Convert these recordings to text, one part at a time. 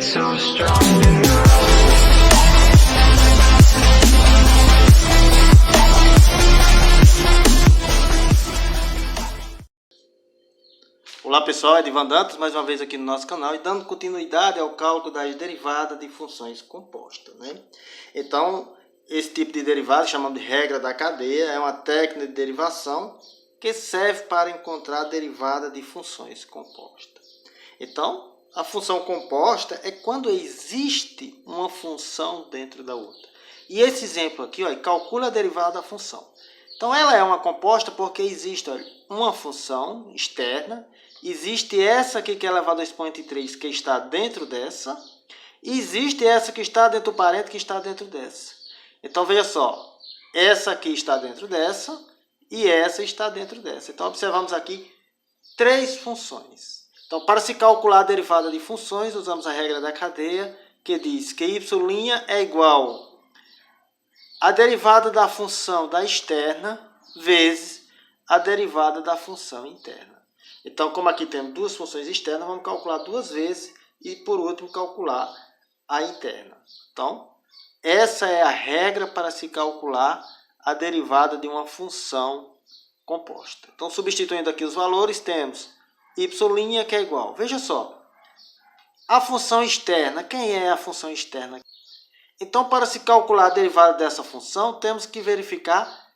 so strong and grow. Olá pessoal, é Edivan Dantas, mais uma vez aqui no nosso canal e dando continuidade ao cálculo das derivadas de funções compostas, né? Então, esse tipo de derivada, chamamos de regra da cadeia, é uma técnica de derivação que serve para encontrar a derivada de funções compostas. Então, a função composta é quando existe uma função dentro da outra. E esse exemplo aqui, ó, calcula a derivada da função. Então, ela é uma composta porque existe, ó, uma função externa. Existe essa aqui que é elevada ao expoente 3, que está dentro dessa. E existe essa que está dentro do parente, que está dentro dessa. Então, veja só. Essa aqui está dentro dessa. E essa está dentro dessa. Então, observamos aqui três funções. Então, para se calcular a derivada de funções, usamos a regra da cadeia, que diz que y' é igual a derivada da função da externa vezes a derivada da função interna. Então, como aqui temos duas funções externas, vamos calcular duas vezes e, por último, calcular a interna. Então, essa é a regra para se calcular a derivada de uma função composta. Então, substituindo aqui os valores, temos y' que é igual. Veja só, a função externa, quem é a função externa? Então, para se calcular a derivada dessa função, temos que verificar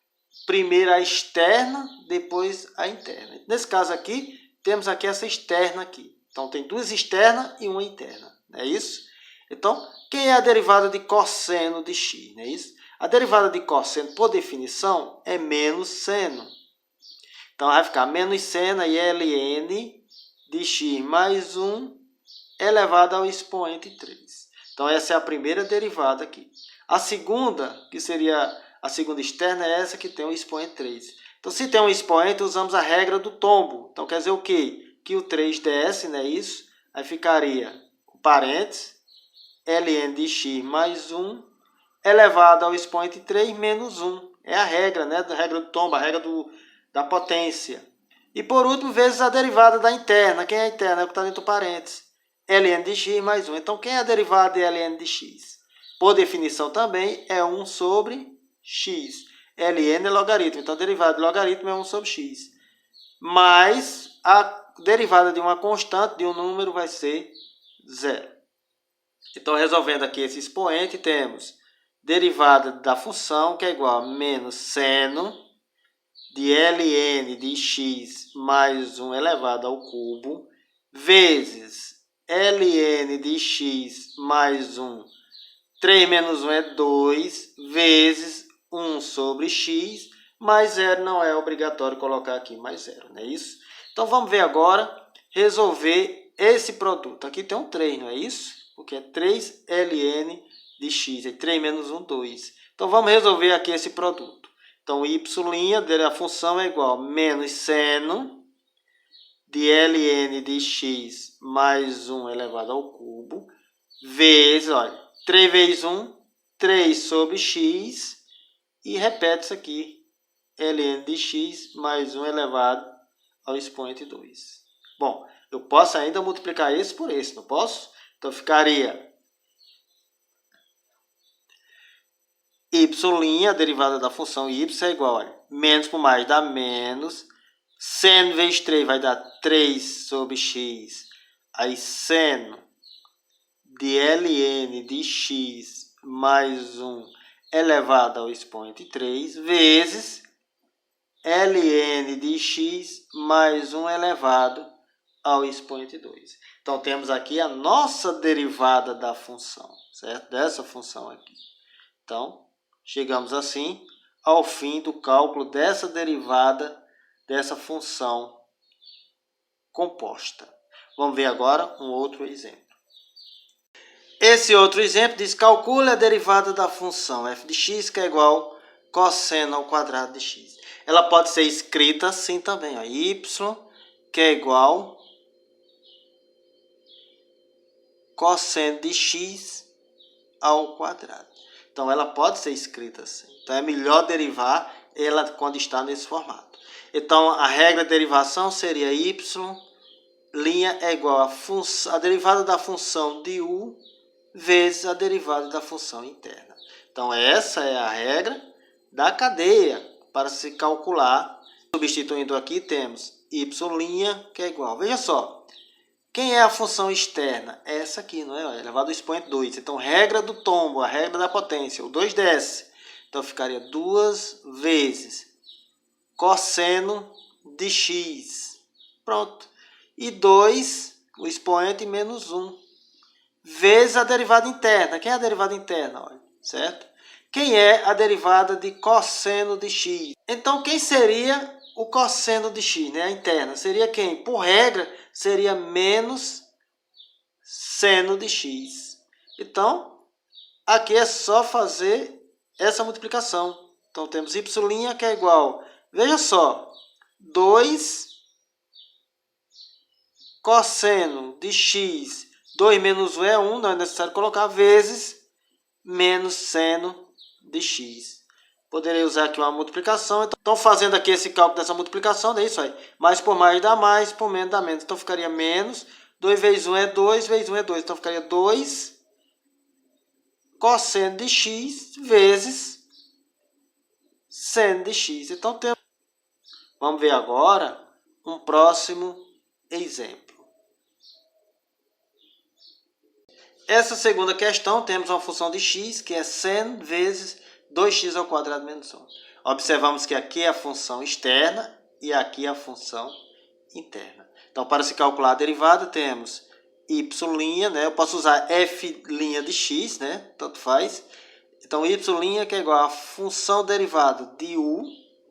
primeiro a externa, depois a interna. Nesse caso aqui, temos aqui essa externa aqui. Então, tem duas externas e uma interna. Não é isso? Então, quem é a derivada de cosseno de x? Não é isso? A derivada de cosseno, por definição, é menos seno. Então, vai ficar menos seno e ln de x mais 1 elevado ao expoente 3. Então, essa é a primeira derivada aqui. A segunda, que seria a segunda externa, é essa que tem o expoente 3. Então, se tem um expoente, usamos a regra do tombo. Então, quer dizer o quê? Que o 3 desce, não é isso? Aí ficaria o parênteses, ln de x mais 1 elevado ao expoente 3 menos 1. É a regra, né? A regra do tombo, a regra da potência. E, por último, vezes a derivada da interna. Quem é a interna? É o que está dentro do parênteses. Ln de x mais 1. Então, quem é a derivada de ln de x? Por definição também, é 1 sobre x. Ln é logaritmo. Então, a derivada de logaritmo é 1 sobre x. Mas a derivada de uma constante, de um número, vai ser 0. Então, resolvendo aqui esse expoente, temos derivada da função, que é igual a menos seno de ln de x mais 1 elevado ao cubo, vezes ln de x mais 1, 3 menos 1 é 2, vezes 1 sobre x, mais 0, não é obrigatório colocar aqui mais 0, não é isso? Então, vamos ver agora, resolver esse produto. Aqui tem um 3, não é isso? Porque é 3 ln de x, é 3 menos 1, 2. Então, vamos resolver aqui esse produto. Então, y' da função é igual a menos seno de ln de x mais 1 elevado ao cubo, vezes, olha, 3 vezes 1, 3 sobre x, e repete isso aqui, ln de x mais 1 elevado ao expoente 2. Bom, eu posso ainda multiplicar esse por esse, não posso? Então, ficaria y', a derivada da função y, é igual a menos por mais dá menos. Seno vezes 3 vai dar 3 sobre x. Aí, seno de ln de x mais 1 elevado ao expoente 3, vezes ln de x mais 1 elevado ao expoente 2. Então, temos aqui a nossa derivada da função, certo? Dessa função aqui. Então, chegamos assim ao fim do cálculo dessa derivada dessa função composta. Vamos ver agora um outro exemplo. Esse outro exemplo diz: calcule a derivada da função f de x, que é igual a cosseno ao quadrado de x. Ela pode ser escrita assim também, ó, y, que é igual a cosseno de x ao quadrado. Então, ela pode ser escrita assim. Então, é melhor derivar ela quando está nesse formato. Então, a regra de derivação seria y é igual a derivada da função de u vezes a derivada da função interna. Então, essa é a regra da cadeia para se calcular. Substituindo aqui, temos y' que é igual. Veja só, quem é a função externa? Essa aqui, não é? Elevado ao expoente 2. Então, regra do tombo, a regra da potência. O 2 desce. Então, ficaria 2 vezes cosseno de x. Pronto. E 2, o expoente menos 1. Vezes a derivada interna. Quem é a derivada interna? Olha, certo? Quem é a derivada de cosseno de x? Então, quem seria o cosseno de x, né? A interna. Seria quem? Por regra, seria menos seno de x. Então, aqui é só fazer essa multiplicação. Então, temos y' que é igual, veja só, 2 cosseno de x, 2 menos 1 é 1, não é necessário colocar, vezes menos seno de x. Poderei usar aqui uma multiplicação. Então, fazendo aqui esse cálculo dessa multiplicação, é isso aí. Mais por mais dá mais, por menos dá menos. Então, ficaria menos. 2 vezes 1 é 2, vezes 1 é 2. Então, ficaria 2 cosseno de x vezes seno de x. Então, vamos ver agora um próximo exemplo. Essa segunda questão, temos uma função de x, que é seno vezes 2x ao quadrado menos 1. Observamos que aqui é a função externa e aqui é a função interna. Então, para se calcular a derivada, temos y', né? Eu posso usar f' de x, né? Tanto faz. Então, y' que é igual a função derivada de u,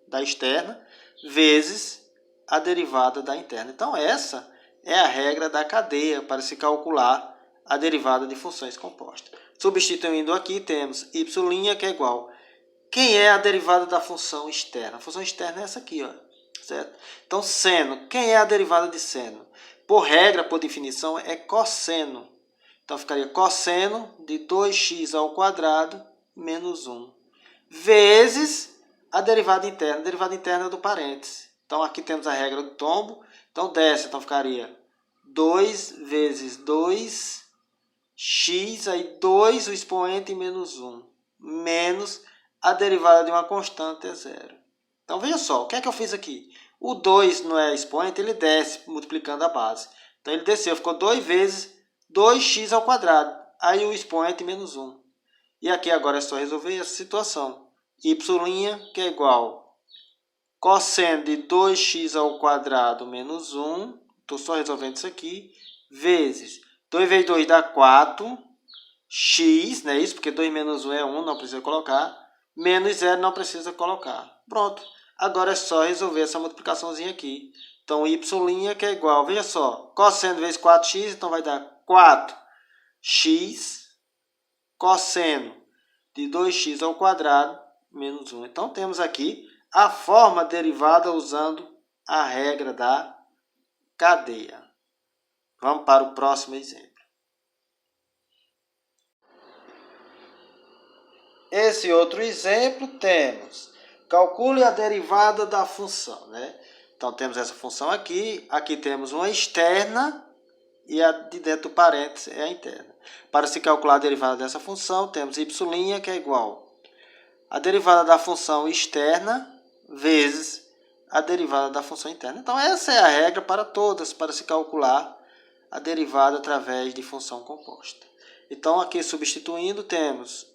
da externa, vezes a derivada da interna. Então, essa é a regra da cadeia para se calcular a derivada de funções compostas. Substituindo aqui, temos y' que é igual. Quem é a derivada da função externa? A função externa é essa aqui, ó, certo? Então, seno. Quem é a derivada de seno? Por regra, por definição, é cosseno. Então, ficaria cosseno de 2x ao quadrado menos 1. Vezes a derivada interna. A derivada interna é do parêntese. Então, aqui temos a regra do tombo. Então, desce. Então, ficaria 2 vezes 2x, aí 2, o expoente menos 1, menos a derivada de uma constante é 0. Então, veja só, o que é que eu fiz aqui? O 2 não é expoente, ele desce multiplicando a base. Então, ele desceu, ficou 2 vezes 2x ao quadrado. Aí, o expoente menos 1. E aqui agora é só resolver essa situação. Y' que é igual cosseno de 2x ao quadrado menos 1. Estou só resolvendo isso aqui. Vezes 2 vezes 2 dá 4. X, não é isso? Porque 2 menos 1 é 1, não precisa colocar. Menos 0 não precisa colocar. Pronto. Agora é só resolver essa multiplicaçãozinha aqui. Então, y' que é igual, veja só, cosseno vezes 4x, então vai dar 4x cosseno de 2x ao quadrado menos 1. Então, temos aqui a forma derivada usando a regra da cadeia. Vamos para o próximo exemplo. Esse outro exemplo temos, calcule a derivada da função, né? Então, temos essa função aqui, aqui temos uma externa e a de dentro do parênteses é a interna. Para se calcular a derivada dessa função, temos y' que é igual a derivada da função externa vezes a derivada da função interna. Então, essa é a regra para todas, para se calcular a derivada através de função composta. Então, aqui substituindo, temos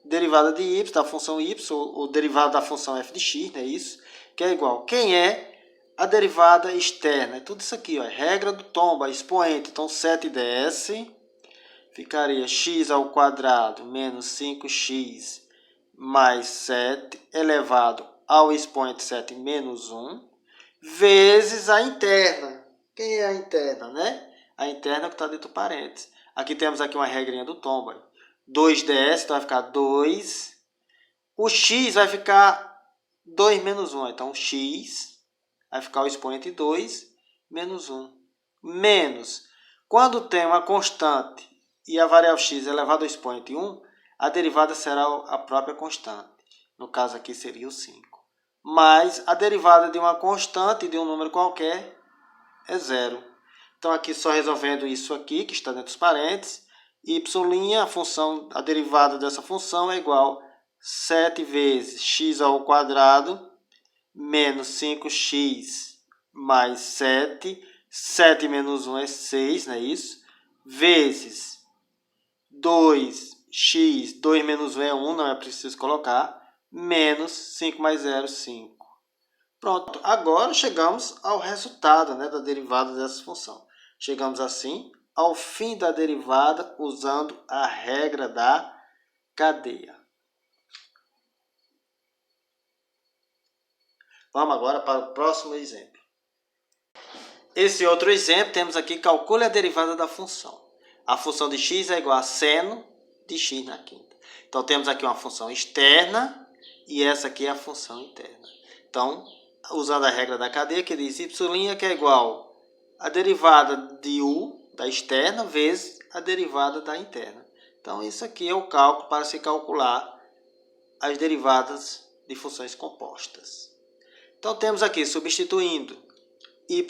derivada de y, da função y, ou derivada da função f de x, não é isso? Que é igual. Quem é a derivada externa? É tudo isso aqui, ó, regra do tombo, expoente. Então, 7 desce, ficaria x ao quadrado menos 5x mais 7 elevado ao expoente 7 menos 1, vezes a interna. Quem é a interna, né? A interna que está dentro do parênteses. Aqui temos aqui uma regrinha do tombo. 2 desce, então vai ficar 2. O x vai ficar 2 menos 1. Então, x vai ficar o expoente 2 menos 1. Menos. Quando tem uma constante e a variável x elevada ao expoente 1, a derivada será a própria constante. No caso aqui seria o 5. Mas a derivada de uma constante de um número qualquer é 0. Então, aqui só resolvendo isso aqui, que está dentro dos parênteses, y', a derivada dessa função é igual a 7 vezes x ao quadrado menos 5x mais 7. 7 menos 1 é 6, não é isso? Vezes 2x, 2 menos 1 é 1, não é preciso colocar, menos 5 mais 0, 5. Pronto, agora chegamos ao resultado, né, da derivada dessa função. Chegamos assim ao fim da derivada usando a regra da cadeia. Vamos agora para o próximo exemplo. Esse outro exemplo, temos aqui, calcule a derivada da função. A função de x é igual a seno de x na quinta. Então, temos aqui uma função externa e essa aqui é a função interna. Então, usando a regra da cadeia, que diz y' que é igual a derivada de u, da externa, vezes a derivada da interna. Então, isso aqui é o cálculo para se calcular as derivadas de funções compostas. Então, temos aqui, substituindo y',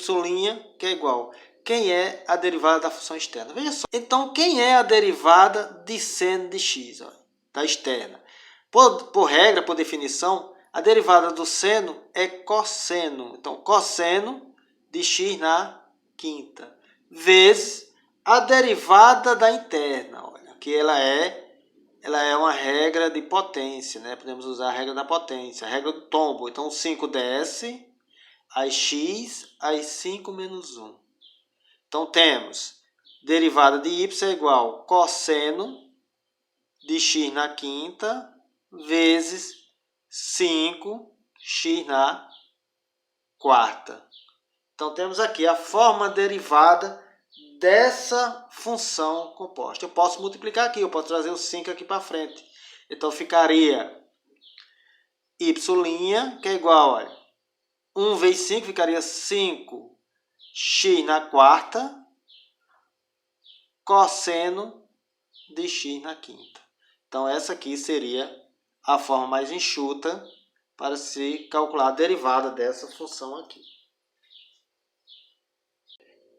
que é igual. Quem é a derivada da função externa? Veja só. Então, quem é a derivada de seno de x? Ó, da externa. Por regra, por definição, a derivada do seno é cosseno. Então, cosseno de x na quinta. Vezes a derivada da interna. Olha, que ela é uma regra de potência, né? Podemos usar a regra da potência, a regra do tombo. Então, 5 desce, as x, as 5 menos 1. Então, temos derivada de y é igual a cosseno de x na quinta vezes 5x na quarta. Então, temos aqui a forma derivada dessa função composta. Eu posso multiplicar aqui, eu posso trazer o 5 aqui para frente. Então, ficaria y', que é igual a 1 vezes 5, ficaria 5x na quarta, cosseno de x na quinta. Então, essa aqui seria a forma mais enxuta para se calcular a derivada dessa função aqui.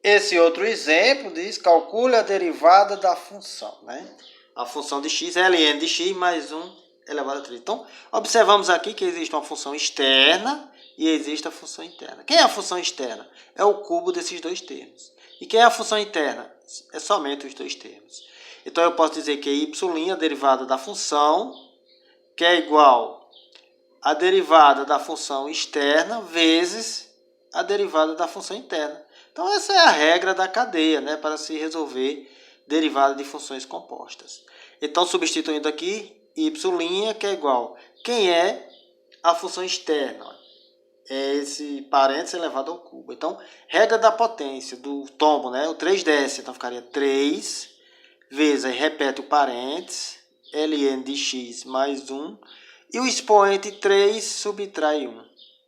Esse outro exemplo diz, calcule a derivada da função, né? A função de x é ln de x mais 1 elevado a 3. Então, observamos aqui que existe uma função externa e existe a função interna. Quem é a função externa? É o cubo desses dois termos. E quem é a função interna? É somente os dois termos. Então, eu posso dizer que y', a derivada da função, que é igual a derivada da função externa vezes a derivada da função interna. Então, essa é a regra da cadeia, né, para se resolver derivada de funções compostas. Então, substituindo aqui, y', que é igual. Quem é a função externa? É esse parênteses elevado ao cubo. Então, regra da potência, do tombo, né? O 3 desce, então ficaria 3 vezes, aí repete o parênteses, ln de x mais 1, e o expoente 3 subtrai 1.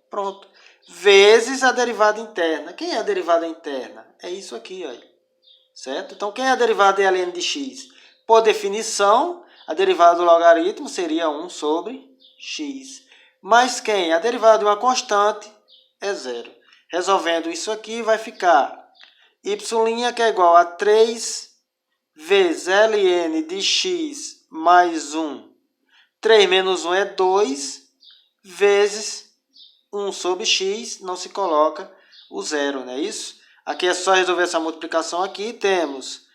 Pronto. Vezes a derivada interna. Quem é a derivada interna? É isso aqui, ó. Certo? Então, quem é a derivada de ln de x? Por definição, a derivada do logaritmo seria 1 sobre x. Mas quem? A derivada de uma constante é 0. Resolvendo isso aqui, vai ficar y', que é igual a 3 vezes ln de x mais 1. 3 menos 1 é 2, vezes 1 sobre x, não se coloca o 0, não é isso? Aqui é só resolver essa multiplicação aqui. Temos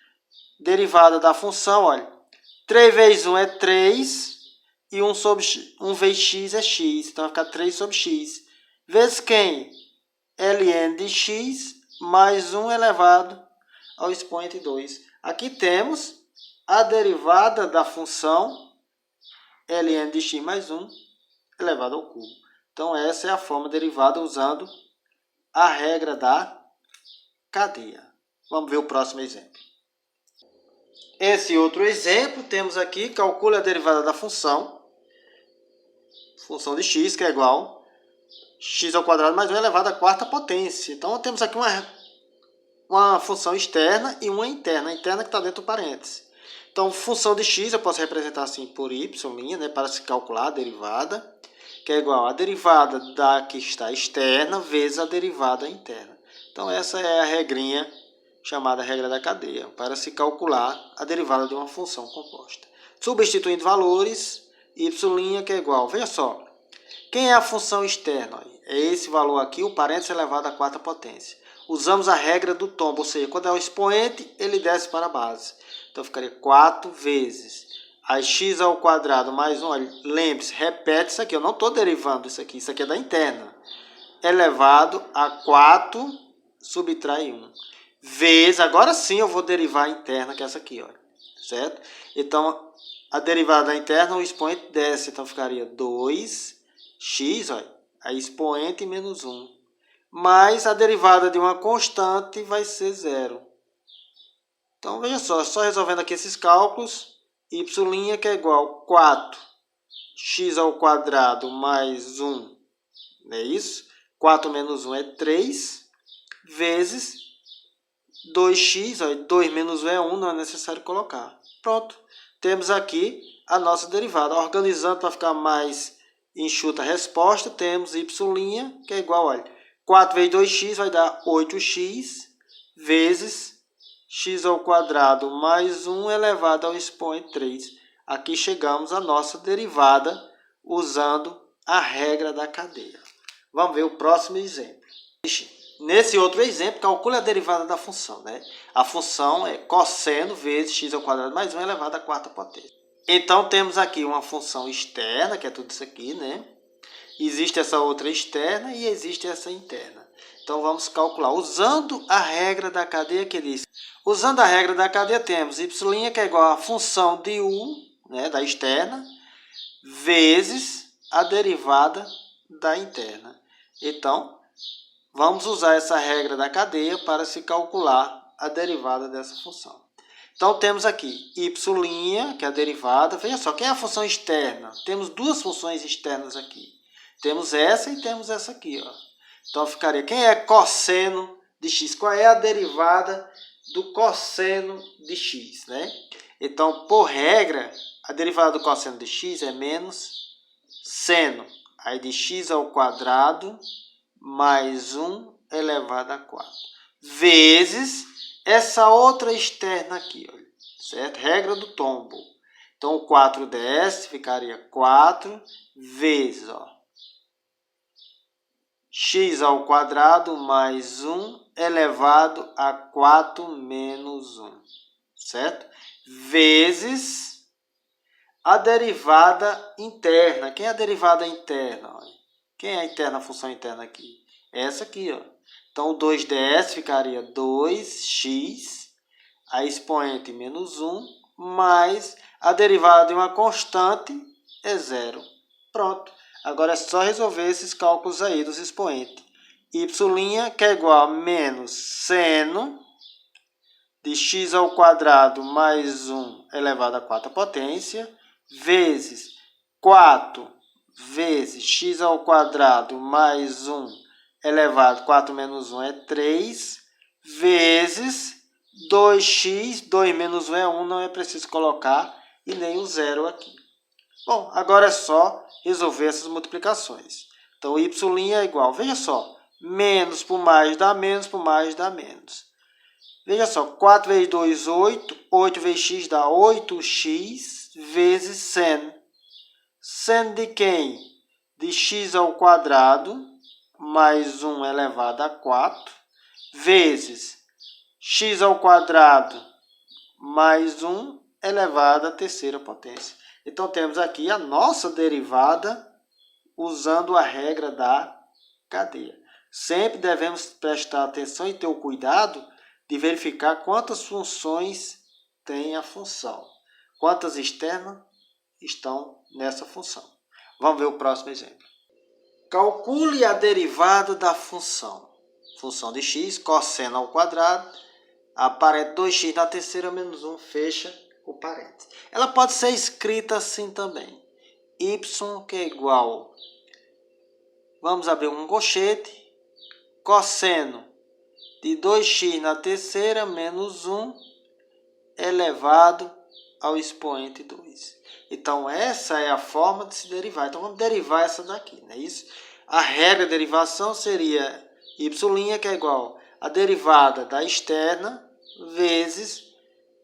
derivada da função, olha. 3 vezes 1 é 3. E 1 vezes x é x. Então, vai ficar 3 sobre x. Vezes quem? ln de x mais 1 elevado ao expoente 2. Aqui temos a derivada da função ln de x mais 1 elevado ao cubo. Então, essa é a forma derivada usando a regra da cadeia. Vamos ver o próximo exemplo. Esse outro exemplo, temos aqui, calcule a derivada da função de x, que é igual a x ao quadrado mais 1 elevado à quarta potência. Então, temos aqui uma função externa e uma interna. A interna que está dentro do parênteses. Então, função de x eu posso representar assim por y', né, para se calcular a derivada, que é igual a derivada da que está externa vezes a derivada interna. Então, essa é a regrinha chamada regra da cadeia, para se calcular a derivada de uma função composta. Substituindo valores, y' que é igual, veja só, quem é a função externa? É esse valor aqui, o parênteses elevado à quarta potência. Usamos a regra do tombo, ou seja, quando é o expoente, ele desce para a base. Então, ficaria 4 vezes a x ao quadrado mais 1. Lembre-se, repete isso aqui, eu não estou derivando isso aqui é da interna. Elevado a 4, subtrai 1. Vezes, agora sim eu vou derivar a interna, que é essa aqui, ó, certo? Então, a derivada da interna, o expoente desce, então ficaria 2x, ó, a expoente menos 1. Mais a derivada de uma constante vai ser 0. Então, veja só resolvendo aqui esses cálculos, y' que é igual a 4x ao quadrado mais 1, não é isso? 4 menos 1 é 3, vezes 2x, ó, 2 menos 1 é 1, não é necessário colocar. Pronto, temos aqui a nossa derivada. Organizando para ficar mais enxuta a resposta, temos y', que é igual, olha, 4 vezes 2x vai dar 8x, vezes x ao quadrado mais 1 elevado ao expoente 3. Aqui chegamos à nossa derivada usando a regra da cadeia. Vamos ver o próximo exemplo. Nesse outro exemplo, calcule a derivada da função, né? A função é cosseno vezes x ao quadrado mais 1 elevado à quarta potência. Então, temos aqui uma função externa, que é tudo isso aqui, né? Existe essa outra externa e existe essa interna. Então, vamos calcular usando a regra da cadeia que diz. Usando a regra da cadeia, temos y', que é igual a função de u, né, da externa, vezes a derivada da interna. Então, vamos usar essa regra da cadeia para se calcular a derivada dessa função. Então, temos aqui y', que é a derivada. Veja só, quem é a função externa? Temos duas funções externas aqui. Temos essa e temos essa aqui, ó. Então, ficaria, quem é cosseno de x? Qual é a derivada do cosseno de x, né? Então, por regra, a derivada do cosseno de x é menos seno. Aí, de x ao quadrado mais 1 elevado a 4. Vezes essa outra externa aqui, ó, certo? Regra do tombo. Então, o 4 desce, ficaria 4 vezes, ó, x ao quadrado mais 1 elevado a 4 menos 1, certo? Vezes a derivada interna. Quem é a derivada interna? Olha. Quem é a interna, a função interna aqui? Essa aqui, ó. Então, o 2ds ficaria 2x, a expoente menos 1, mais a derivada de uma constante é 0. Pronto. Agora é só resolver esses cálculos aí dos expoentes. Y', que é igual a menos seno de x ao quadrado mais 1 elevado à quarta potência, vezes 4 vezes x ao quadrado mais 1 elevado a 4 menos 1 é 3, vezes 2x, 2 menos 1 é 1, não é preciso colocar, e nem o 0 aqui. Bom, agora é só resolver essas multiplicações. Então, y' é igual, veja só, menos por mais dá menos, por mais dá menos. Veja só, 4 vezes 2, 8, 8 vezes x dá 8x, vezes seno. Seno de quem? De x ao quadrado, mais 1 elevado a 4, vezes x ao quadrado, mais 1 elevado à terceira potência. Então, temos aqui a nossa derivada usando a regra da cadeia. Sempre devemos prestar atenção e ter o cuidado de verificar quantas funções tem a função. Quantas externas estão nessa função. Vamos ver o próximo exemplo. Calcule a derivada da função. Função de x, cosseno ao quadrado, aparece 2x na terceira menos 1, fecha o parênteses. Ela pode ser escrita assim também. Y, que é igual, vamos abrir um colchete, cosseno de 2x na terceira menos 1 elevado ao expoente 2. Então, essa é a forma de se derivar. Então, vamos derivar essa daqui, não é isso? A regra de derivação seria y', que é igual a derivada da externa vezes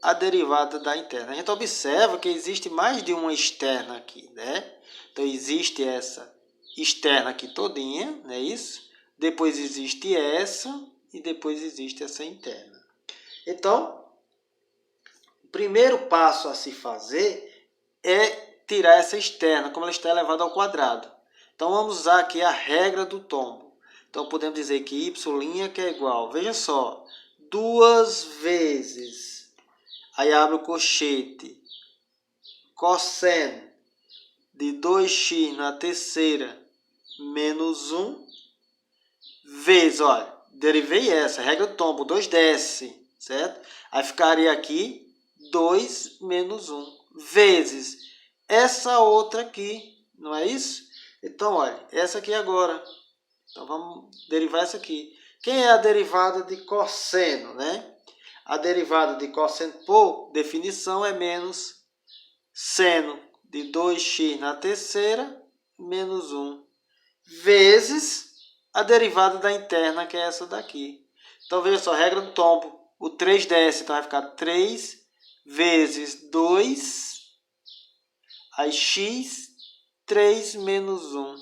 a derivada da interna. A gente observa que existe mais de uma externa aqui, né? Então, existe essa externa aqui todinha, não é isso? Depois existe essa e depois existe essa interna. Então, o primeiro passo a se fazer é tirar essa externa, como ela está elevada ao quadrado. Então, vamos usar aqui a regra do tombo. Então, podemos dizer que y' que é igual, veja só, 2 vezes, aí abre o colchete, cosseno de 2x na terceira menos 1, vezes, olha, derivei essa, regra do tombo, 2 desce, certo? Aí ficaria aqui 2 menos 1, vezes essa outra aqui, não é isso? Então, olha, essa aqui agora. Então, vamos derivar essa aqui. Quem é a derivada de cosseno, né? A derivada de cosseno, por definição, é menos seno de 2x na terceira menos 1, vezes a derivada da interna, que é essa daqui. Então, veja só, regra do tombo. O 3 desce, então vai ficar 3 vezes 2, aí x, 3 menos 1,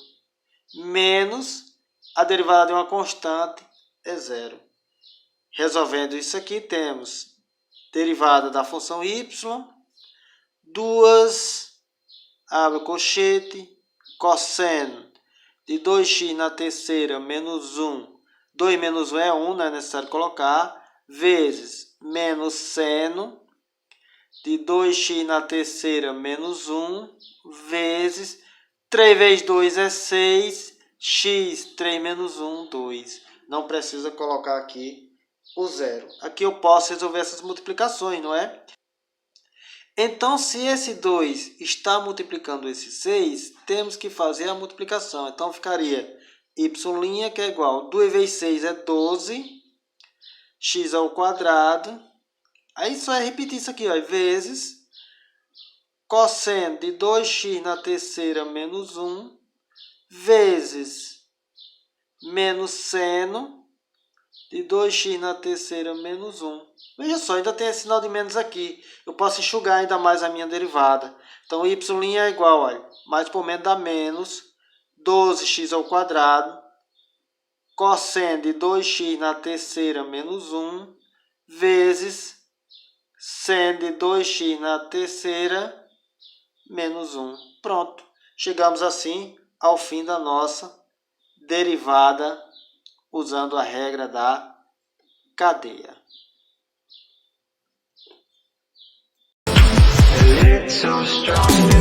menos a derivada de uma constante é 0. Resolvendo isso aqui, temos derivada da função y, 2, abre o colchete, cosseno de 2x na terceira menos 1, 2 menos 1 é 1, não é necessário colocar, vezes menos seno de 2x na terceira menos 1, vezes 3 vezes 2 é 6, x, 3 menos 1, 2. Não precisa colocar aqui o zero. Aqui eu posso resolver essas multiplicações, não é? Então, se esse 2 está multiplicando esse 6, temos que fazer a multiplicação. Então, ficaria y' que é igual, 2 vezes 6 é 12, x ao quadrado. Aí só é repetir isso aqui, ó, vezes cosseno de 2x na terceira menos 1, vezes menos seno de 2x na terceira menos 1. Veja só, ainda tem esse sinal de menos aqui. Eu posso enxugar ainda mais a minha derivada. Então, y' é igual, olha, mais por menos dá menos 12x ao quadrado, cosseno de 2x na terceira menos 1, vezes seno de 2x na terceira menos 1. Pronto. Chegamos assim ao fim da nossa derivada usando a regra da cadeia. A little stronger.